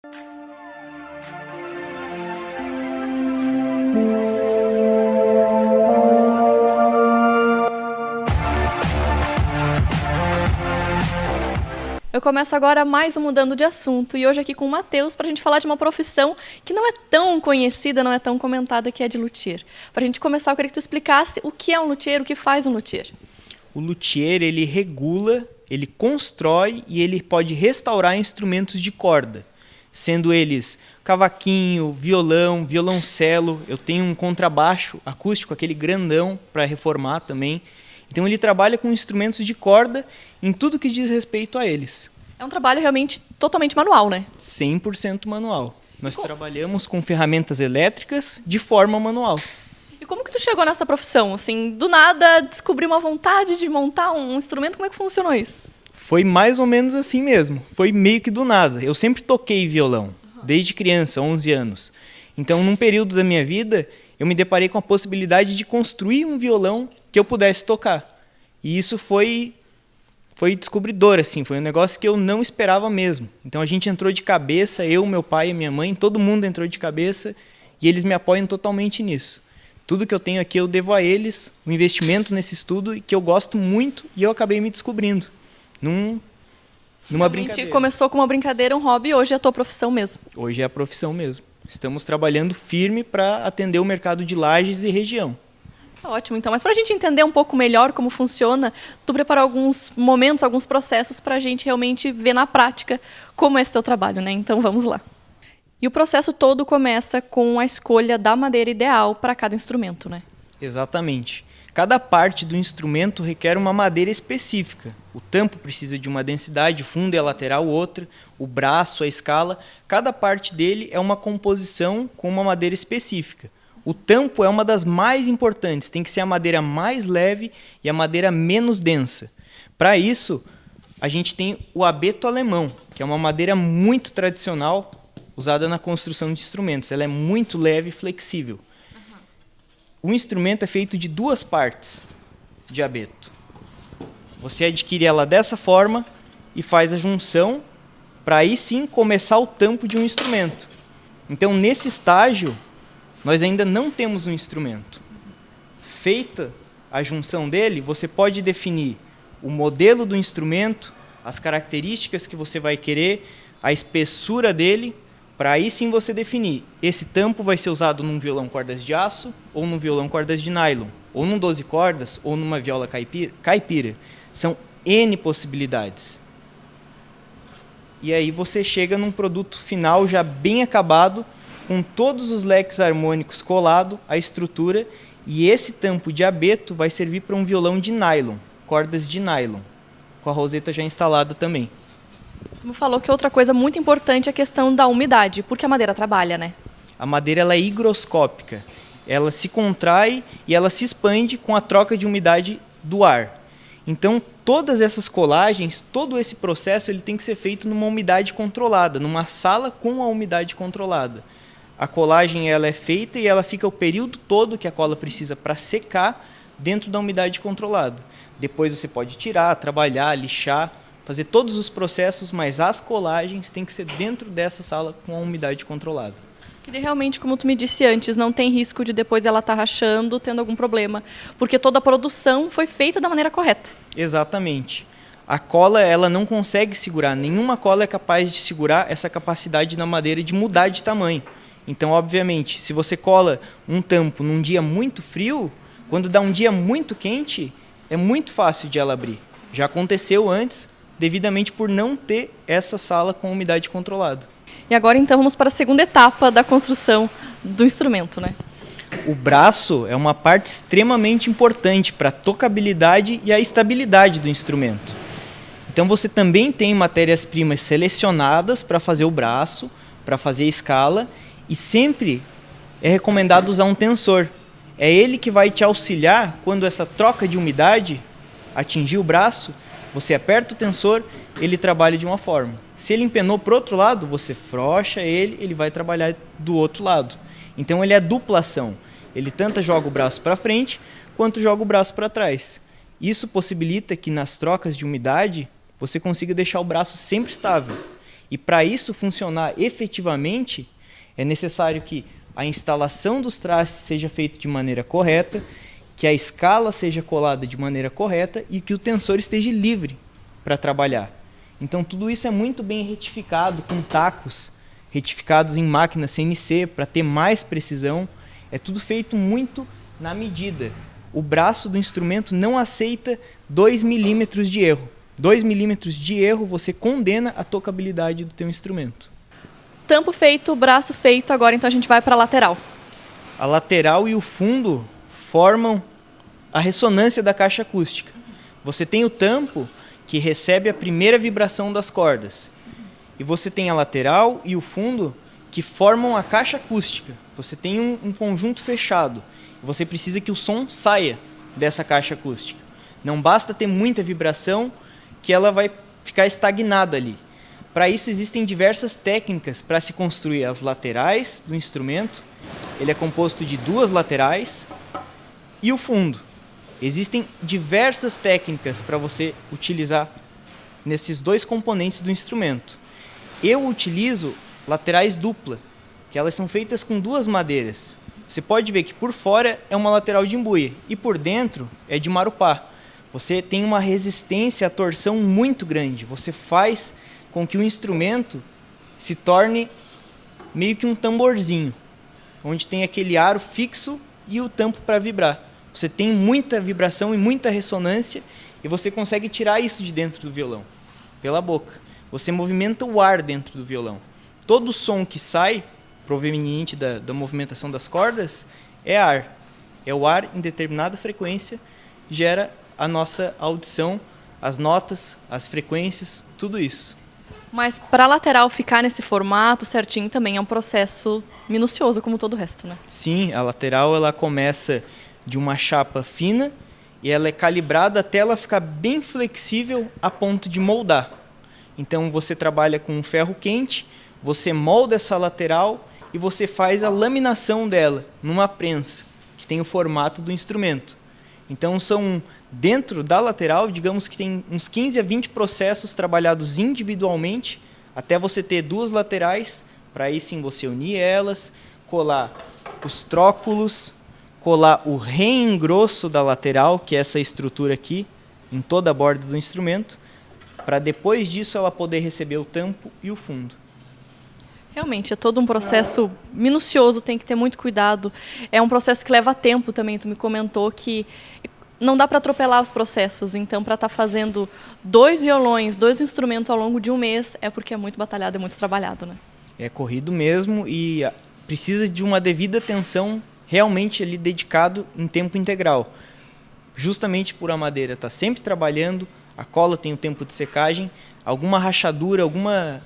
Eu começo agora mais um Mudando de Assunto e hoje aqui com o Matheus para a gente falar de uma profissão que não é tão conhecida, não é tão comentada, que é de luthier. Para a gente começar, eu queria que tu explicasse o que é um luthier, o que faz um luthier. O luthier, ele regula, ele constrói e ele pode restaurar instrumentos de corda, sendo eles cavaquinho, violão, violoncelo. Eu tenho um contrabaixo acústico, aquele grandão, para reformar também. Então ele trabalha com instrumentos de corda em tudo que diz respeito a eles. É um trabalho realmente totalmente manual, né? 100% manual. Nós trabalhamos com ferramentas elétricas de forma manual. E como que tu chegou nessa profissão? Assim, do nada, descobriu uma vontade de montar um instrumento? Como é que funcionou isso? Foi mais ou menos assim mesmo. Foi meio que do nada. Eu sempre toquei violão, desde criança, 11 anos. Então, num período da minha vida, eu me deparei com a possibilidade de construir um violão que eu pudesse tocar. E isso foi descobridor, assim, foi um negócio que eu não esperava mesmo. Então a gente entrou de cabeça, eu, meu pai e minha mãe, todo mundo entrou de cabeça e eles me apoiam totalmente nisso. Tudo que eu tenho aqui eu devo a eles, o investimento nesse estudo, que eu gosto muito e eu acabei me descobrindo numa brincadeira. Começou com uma brincadeira, um hobby, e hoje é a tua profissão mesmo. Hoje é a profissão mesmo. Estamos trabalhando firme para atender o mercado de Lages e região. Ótimo, então. Mas para a gente entender um pouco melhor como funciona, tu preparou alguns momentos, alguns processos para a gente realmente ver na prática como é esse teu trabalho, né? Então vamos lá. E o processo todo começa com a escolha da madeira ideal para cada instrumento, né? Exatamente. Cada parte do instrumento requer uma madeira específica. O tampo precisa de uma densidade, o fundo e a lateral outra, o braço, a escala. Cada parte dele é uma composição com uma madeira específica. O tampo é uma das mais importantes, tem que ser a madeira mais leve e a madeira menos densa. Para isso, a gente tem o abeto alemão, que é uma madeira muito tradicional usada na construção de instrumentos. Ela é muito leve e flexível. O instrumento é feito de duas partes de abeto. Você adquire ela dessa forma e faz a junção para aí sim começar o tampo de um instrumento. Então, nesse estágio, nós ainda não temos um instrumento. Feita a junção dele, você pode definir o modelo do instrumento, as características que você vai querer, a espessura dele, para aí sim você definir. Esse tampo vai ser usado num violão cordas de aço, ou num violão cordas de nylon, ou num 12 cordas, ou numa viola caipira. São N possibilidades. E aí você chega num produto final já bem acabado, com todos os leques harmônicos colados, a estrutura, e esse tampo de abeto vai servir para um violão de nylon, cordas de nylon, com a roseta já instalada também. Tu me falou que outra coisa muito importante é a questão da umidade, porque a madeira trabalha, né? A madeira ela é higroscópica, ela se contrai e ela se expande com a troca de umidade do ar. Então, todas essas colagens, todo esse processo, ele tem que ser feito numa umidade controlada, numa sala com a umidade controlada. A colagem ela é feita e ela fica o período todo que a cola precisa para secar dentro da umidade controlada. Depois você pode tirar, trabalhar, lixar, fazer todos os processos, mas as colagens têm que ser dentro dessa sala com a umidade controlada. Que realmente, como tu me disse antes, não tem risco de depois ela estar rachando, tendo algum problema, porque toda a produção foi feita da maneira correta. Exatamente. A cola ela não consegue segurar, nenhuma cola é capaz de segurar essa capacidade na madeira de mudar de tamanho. Então, obviamente, se você cola um tampo num dia muito frio, quando dá um dia muito quente, é muito fácil de ela abrir. Já aconteceu antes, devidamente por não ter essa sala com umidade controlada. E agora, então, vamos para a segunda etapa da construção do instrumento, né? O braço é uma parte extremamente importante para a tocabilidade e a estabilidade do instrumento. Então, você também tem matérias-primas selecionadas para fazer o braço, para fazer a escala, e sempre é recomendado usar um tensor. É ele que vai te auxiliar quando essa troca de umidade atingir o braço, você aperta o tensor, ele trabalha de uma forma. Se ele empenou para o outro lado, você frouxa ele, ele vai trabalhar do outro lado. Então ele é dupla ação. Ele tanto joga o braço para frente, quanto joga o braço para trás. Isso possibilita que nas trocas de umidade, você consiga deixar o braço sempre estável. E para isso funcionar efetivamente, é necessário que a instalação dos trastes seja feita de maneira correta, que a escala seja colada de maneira correta e que o tensor esteja livre para trabalhar. Então tudo isso é muito bem retificado com tacos, retificados em máquina CNC para ter mais precisão. É tudo feito muito na medida. O braço do instrumento não aceita 2 milímetros de erro. 2 milímetros de erro, você condena a tocabilidade do teu instrumento. Tampo feito, braço feito, agora então a gente vai para a lateral. A lateral e o fundo formam a ressonância da caixa acústica. Você tem o tampo, que recebe a primeira vibração das cordas. E você tem a lateral e o fundo, que formam a caixa acústica. Você tem um conjunto fechado. Você precisa que o som saia dessa caixa acústica. Não basta ter muita vibração, que ela vai ficar estagnada ali. Para isso existem diversas técnicas para se construir as laterais do instrumento. Ele é composto de 2 laterais e o fundo. Existem diversas técnicas para você utilizar nesses 2 componentes do instrumento. Eu utilizo laterais dupla, que elas são feitas com 2 madeiras. Você pode ver que por fora é uma lateral de embuia e por dentro é de marupá. Você tem uma resistência à torção muito grande. Você faz com que o instrumento se torne meio que um tamborzinho, onde tem aquele aro fixo e o tampo para vibrar. Você tem muita vibração e muita ressonância e você consegue tirar isso de dentro do violão, pela boca. Você movimenta o ar dentro do violão. Todo som que sai, proveniente da movimentação das cordas, é ar. É o ar em determinada frequência, gera a nossa audição, as notas, as frequências, tudo isso. Mas para a lateral ficar nesse formato certinho também é um processo minucioso, como todo o resto, né? Sim, a lateral ela começa de uma chapa fina e ela é calibrada até ela ficar bem flexível a ponto de moldar. Então você trabalha com um ferro quente, você molda essa lateral e você faz a laminação dela numa prensa, que tem o formato do instrumento. Então são, dentro da lateral, digamos que tem uns 15 a 20 processos trabalhados individualmente, até você ter 2 laterais, para aí sim você unir elas, colar os tróculos, colar o reengrosso da lateral, que é essa estrutura aqui, em toda a borda do instrumento, para depois disso ela poder receber o tampo e o fundo. Realmente, é todo um processo minucioso, tem que ter muito cuidado. É um processo que leva tempo também. Tu me comentou que não dá para atropelar os processos. Então, para estar fazendo 2 violões, 2 instrumentos ao longo de um mês, é porque é muito batalhado, é muito trabalhado, né? É corrido mesmo e precisa de uma devida atenção realmente ali dedicado em tempo integral. Justamente por a madeira estar sempre trabalhando, a cola tem o tempo de secagem, alguma rachadura, alguma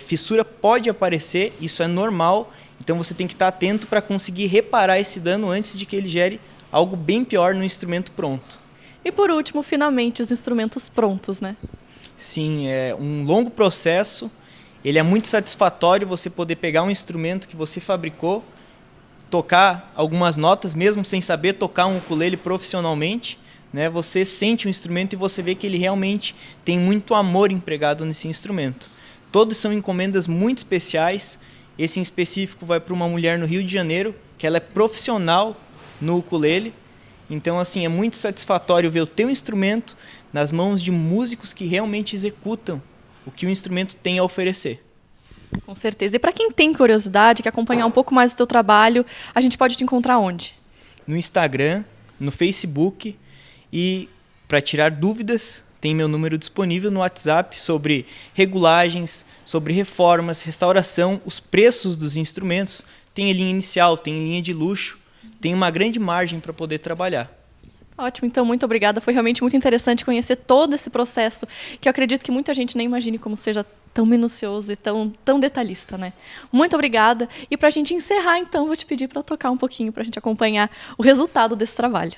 fissura pode aparecer, isso é normal, então você tem que estar atento para conseguir reparar esse dano antes de que ele gere algo bem pior no instrumento pronto. E por último, finalmente, os instrumentos prontos, né? Sim, é um longo processo, ele é muito satisfatório você poder pegar um instrumento que você fabricou, tocar algumas notas, mesmo sem saber tocar um ukulele profissionalmente, né? Você sente o instrumento e você vê que ele realmente tem muito amor empregado nesse instrumento. Todos são encomendas muito especiais. Esse em específico vai para uma mulher no Rio de Janeiro, que ela é profissional no ukulele. Então, assim, é muito satisfatório ver o teu instrumento nas mãos de músicos que realmente executam o que o instrumento tem a oferecer. Com certeza. E para quem tem curiosidade, quer acompanhar um pouco mais do teu trabalho, a gente pode te encontrar onde? No Instagram, no Facebook e, para tirar dúvidas, tem meu número disponível no WhatsApp sobre regulagens, sobre reformas, restauração, os preços dos instrumentos. Tem linha inicial, tem linha de luxo, tem uma grande margem para poder trabalhar. Ótimo, então muito obrigada. Foi realmente muito interessante conhecer todo esse processo, que eu acredito que muita gente nem imagine como seja tão minucioso e tão detalhista, né? Muito obrigada. E para a gente encerrar, então, vou te pedir para tocar um pouquinho, para a gente acompanhar o resultado desse trabalho.